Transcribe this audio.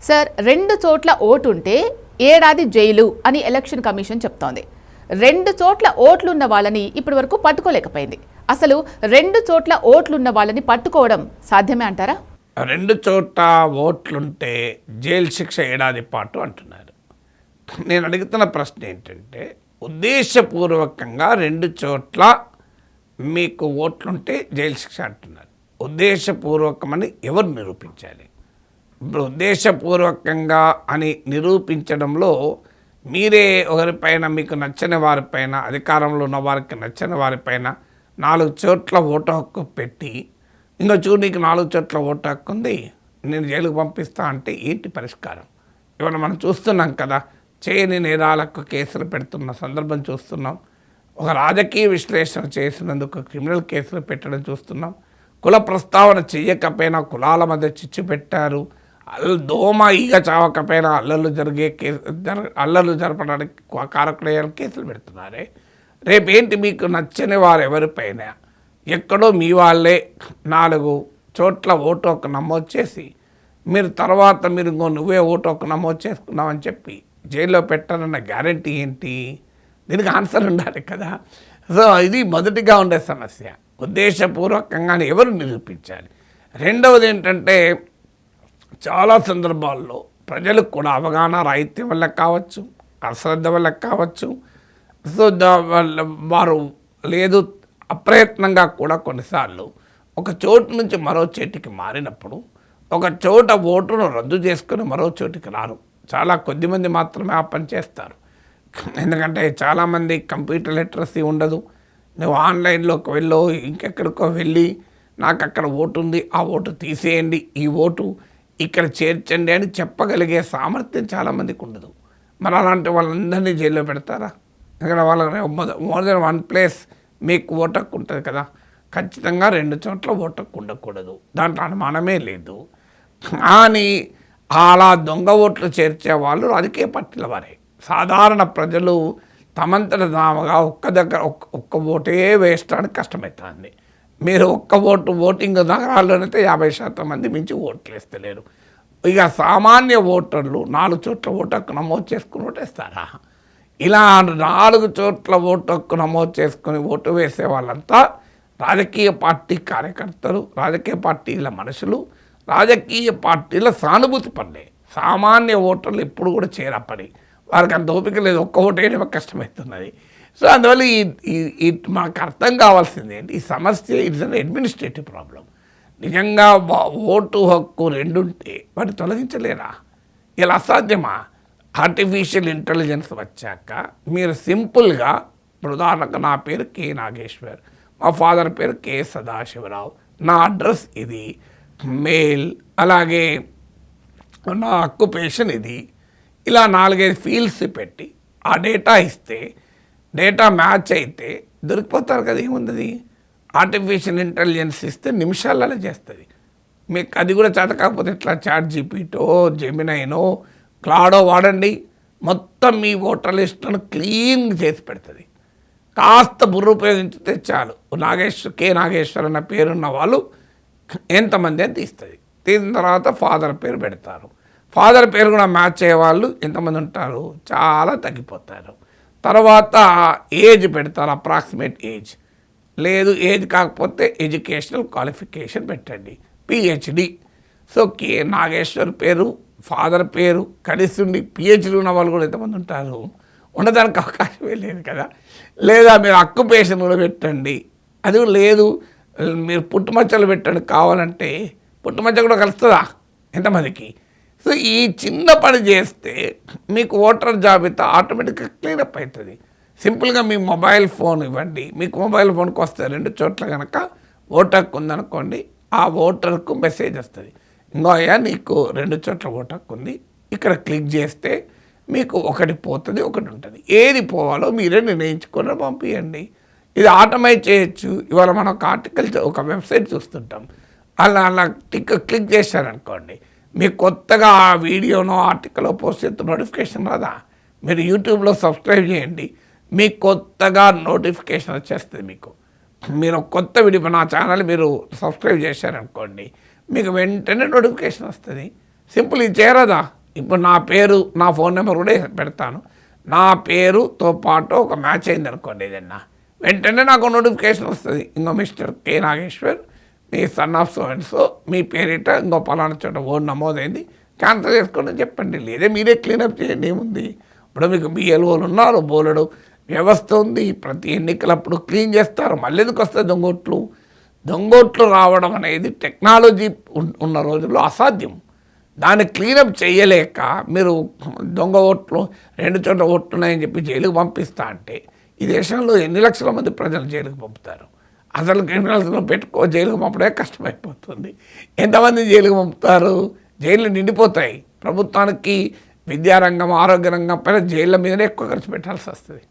Sir 2 చోట్ల vote ఉంటే ఏడాది జైలు అని ఎలక్షన్ కమిషన్ చెప్తోంది. 2 చోట్ల ఓట్లున్న వాళ్ళని ఇప్పటి వరకు పట్టుకోలేకపోయింది. అసలు 2 చోట్ల ఓట్లున్న వాళ్ళని పట్టుకోవడం సాధ్యమే అంటారా? 2 చోట్ల ఓట్లుంటే జైలు శిక్ష ఏడాది పాటు అంటున్నారు. నేను అడుగుతున్న ప్రశ్న ఏంటంటే, ఉద్దేశపూర్వకంగా 2 చోట్ల మీకు ఓట్లుంటే జైలు శిక్ష అంటున్నారు. ఉద్దేశపూర్వకమని ఎవరు నిరూపించాలి? ఇప్పుడు ఉద్దేశపూర్వకంగా అని నిరూపించడంలో మీరే ఒకరిపైన, మీకు నచ్చని వారిపైన, అధికారంలో ఉన్న వారికి నచ్చని వారిపైన 4 చోట్ల ఓటు హక్కు పెట్టి, ఇంకా చూడు నీకు 4 చోట్ల ఓటు హక్కు ఉంది, నేను జైలుకు పంపిస్తా అంటే ఏంటి పరిష్కారం? ఇవాళ మనం చూస్తున్నాం కదా, చేయని నేరాలకు కేసులు పెడుతున్న సందర్భం చూస్తున్నాం. ఒక రాజకీయ విశ్లేషణ చేసినందుకు క్రిమినల్ కేసులు పెట్టడం చూస్తున్నాం. కుల ప్రస్తావన చెయ్యకపోయినా కులాల మధ్య చిచ్చు పెట్టారు. దోమ ఈగ చావకపోయినా అల్లర్లు జరపడానికి కారకుడయ్యే కేసులు పెడుతున్నారే. రేపేంటి మీకు నచ్చని వారు ఎవరిపైన ఎక్కడో మీ వాళ్ళే 4 చోట్ల ఓటు హక్కు నమోదు చేసి మీరు తర్వాత మీరు నువ్వే ఓటు హక్కు నమోదు చేసుకున్నామని చెప్పి జైల్లో పెట్టారన్న గ్యారంటీ ఏంటి? దీనికి ఆన్సర్ ఉండాలి కదా. సో ఇది మొదటిగా ఉండే సమస్య. ఉద్దేశపూర్వకంగానే ఎవరు నిరూపించాలి? రెండవది ఏంటంటే, చాలా సందర్భాల్లో ప్రజలకు కూడా అవగాహన రాహిత్యం వల్ల కావచ్చు, అశ్రద్ధ వల్ల కావచ్చు, సో వారు లేదు అప్రయత్నంగా కూడా కొన్నిసార్లు ఒక చోటు నుంచి మరో చోటికి మారినప్పుడు ఒక చోట ఓటును రద్దు చేసుకుని మరో చోటికి రారు. చాలా కొద్దిమంది మాత్రమే ఆ పని చేస్తారు. ఎందుకంటే చాలామంది కంప్యూటర్ లిటరసీ ఉండదు. నువ్వు ఆన్లైన్లోకి వెళ్ళో ఇంకెక్కడికో వెళ్ళి నాకు అక్కడ ఓటు ఉంది, ఆ ఓటు తీసేయండి, ఈ ఓటు ఇక్కడ చేర్చండి అని చెప్పగలిగే సామర్థ్యం చాలామందికి ఉండదు. మరి అలాంటి వాళ్ళందరినీ జైల్లో పెడతారా? ఎందుకంటే వాళ్ళకి మోర్ దెన్ 1 ప్లేస్ మీకు ఓటు హక్కు ఉంటుంది కదా. ఖచ్చితంగా 2 చోట్ల ఓటు హక్కు ఉండకూడదు, దాంట్లో అనుమానమే లేదు. కానీ అలా దొంగ ఓట్లు చేర్చే వాళ్ళు రాజకీయ పార్టీల వారే. సాధారణ ప్రజలు తమంతట తాముగా ఒక్క ఓటే వేయడానికి కష్టమవుతుంది. మీరు ఓటింగ్ నగరాల్లోనైతే 50% మంది మించి ఓట్లు వేస్తలేరు. ఇక సామాన్య ఓటర్లు 4 చోట్ల ఓటు హక్కు నమోదు చేసుకుని ఓటేస్తారా? ఇలా 4 చోట్ల ఓటు హక్కు నమోదు చేసుకుని ఓటు వేసే వాళ్ళంతా రాజకీయ పార్టీ కార్యకర్తలు, రాజకీయ పార్టీల మనుషులు, రాజకీయ పార్టీల సానుభూతి పడలే. సామాన్య ఓటర్లు ఎప్పుడు కూడా చేరపడి వారికి అంత ఓపిక లేదు, ఒక్క ఓటు వేయడం కష్టమవుతున్నది. సో అందువల్ల ఈ మనకు అర్థం కావాల్సింది ఏంటి, ఈ సమస్య ఇట్స్ అన్ అడ్మినిస్ట్రేటివ్ ప్రాబ్లం. నిజంగా ఓటు హక్కు 2 ఉంటే వాటిని తొలగించలేరా? ఇలా అసాధ్యమా? ఆర్టిఫిషియల్ ఇంటెలిజెన్స్ వచ్చాక మీరు సింపుల్గా, ఇప్పుడు ఉదాహరణకు నా పేరు కె నాగేశ్వర్, మా ఫాదర్ పేరు కె సదాశివరావు, నా అడ్రస్ ఇది, మెయిల్, అలాగే నా ఆక్యుపేషన్ ఇది, ఇలా 4-5 ఫీల్డ్స్ పెట్టి ఆ డేటా ఇస్తే డేటా మ్యాచ్ అయితే దొరికిపోతారు కదా. ఏముంది, ఆర్టిఫిషియల్ ఇంటెలిజెన్స్ ఇస్తే నిమిషాలలో చేస్తుంది. మీకు అది కూడా చేత కాకపోతే ఇట్లా చాట్ జీపీటో, జెమినైనో, క్లాడో వాడండి, మొత్తం మీ ఓటర్ లిస్టును క్లీన్ చేసి పెడుతుంది. కాస్త బుర్ర ఉపయోగించితే చాలు. కె నాగేశ్వర్ అన్న పేరున్న వాళ్ళు ఎంతమంది అని తీస్తుంది. తీసిన తర్వాత ఫాదర్ పేరు పెడతారు. ఫాదర్ పేరు కూడా మ్యాచ్ అయ్యేవాళ్ళు ఎంతమంది ఉంటారు? చాలా తగ్గిపోతారు. తర్వాత ఏజ్ పెడతారు, అప్రాక్సిమేట్ ఏజ్. లేదు ఏజ్ కాకపోతే ఎడ్యుకేషనల్ క్వాలిఫికేషన్ పెట్టండి, పిహెచ్డి. సో కె నాగేశ్వర్ పేరు, ఫాదర్ పేరు కలిసి ఉండి పిహెచ్డి ఉన్న వాళ్ళు కూడా ఎంతమంది ఉంటారు? ఉండడానికి అవకాశమే లేదు కదా. లేదా మీరు ఆక్యుపేషన్ కూడా పెట్టండి, అది లేదు. మీరు పుట్టుమచ్చలు పెట్టండి, కావాలంటే పుట్టుమచ్చ కూడా కలుస్తుందా ఎంతమందికి? సో ఈ చిన్న పని చేస్తే మీకు ఓటర్ జాబితా ఆటోమేటిక్గా క్లీనప్ అవుతుంది. సింపుల్గా మీ మొబైల్ ఫోన్ ఇవ్వండి, మీకు మొబైల్ ఫోన్కి వస్తే 2 చోట్ల కనుక ఓటు హక్కు ఉందనుకోండి, ఆ ఓటర్కు మెసేజ్ వస్తుంది, ఇంకో అయ్యా నీకు 2 చోట్ల ఓటు హక్కు ఉంది, ఇక్కడ క్లిక్ చేస్తే మీకు ఒకటి పోతుంది, ఒకటి ఉంటుంది. ఏది పోవాలో మీరే నిర్ణయించుకొని పంపించండి. ఇది ఆటోమేట్ చేయొచ్చు. ఇవాళ మనం ఒక ఆర్టికల్, ఒక వెబ్సైట్ చూస్తుంటాం, అలా క్లిక్ చేశారనుకోండి, మీకు కొత్తగా ఆ వీడియోనో ఆర్టికల్లో పోస్ట్ చేస్తే నోటిఫికేషన్ రాదా? మీరు యూట్యూబ్లో సబ్స్క్రైబ్ చేయండి, మీకు కొత్తగా నోటిఫికేషన్ వచ్చేస్తుంది. మీరు కొత్త వీడియో నా ఛానల్ మీరు సబ్స్క్రైబ్ చేశారనుకోండి, మీకు వెంటనే నోటిఫికేషన్ వస్తుంది. సింపుల్ ఇది చేరదా? ఇప్పుడు నా పేరు నా ఫోన్ నెంబర్ కూడా పెడతాను, నా పేరుతో పాటు ఒక మ్యాచ్ అయింది అనుకోండి ఏదన్నా, వెంటనే నాకు నోటిఫికేషన్ వస్తుంది, ఇంకో మిస్టర్ కే నాగేశ్వర్ మీ son of so and so మీ పేరిట ఇంకో పలానా చోట ఓన్ నమోదైంది, క్యాన్సిల్ చేసుకోండి చెప్పండి. లేదే మీరే క్లీనప్ చేయండి, ఏముంది. ఇప్పుడు మీకు బిఎల్ఓలు ఉన్నారు, బోలెడు వ్యవస్థ ఉంది, ప్రతి ఎన్నికలప్పుడు క్లీన్ చేస్తారు. మళ్ళీ ఎందుకు వస్తాయి దొంగోట్లు రావడం అనేది టెక్నాలజీ ఉన్న రోజుల్లో అసాధ్యం. దాన్ని క్లీనప్ చేయలేక మీరు దొంగ ఓట్లు 2 చోట్ల ఓట్లు ఉన్నాయని చెప్పి జైలుకు పంపిస్తా అంటే ఈ దేశంలో ఎన్ని లక్షల మంది ప్రజలు జైలుకు పంపుతారు? అసలు క్రిమినల్స్లో జైలుకు పంపడే కష్టమైపోతుంది. ఎంతమంది జైలుకు పంపుతారు? జైళ్ళు నిండిపోతాయి. ప్రభుత్వానికి విద్యారంగం, ఆరోగ్య రంగం పైన జైళ్ళ మీదనే ఎక్కువ ఖర్చు పెట్టాల్సి వస్తుంది.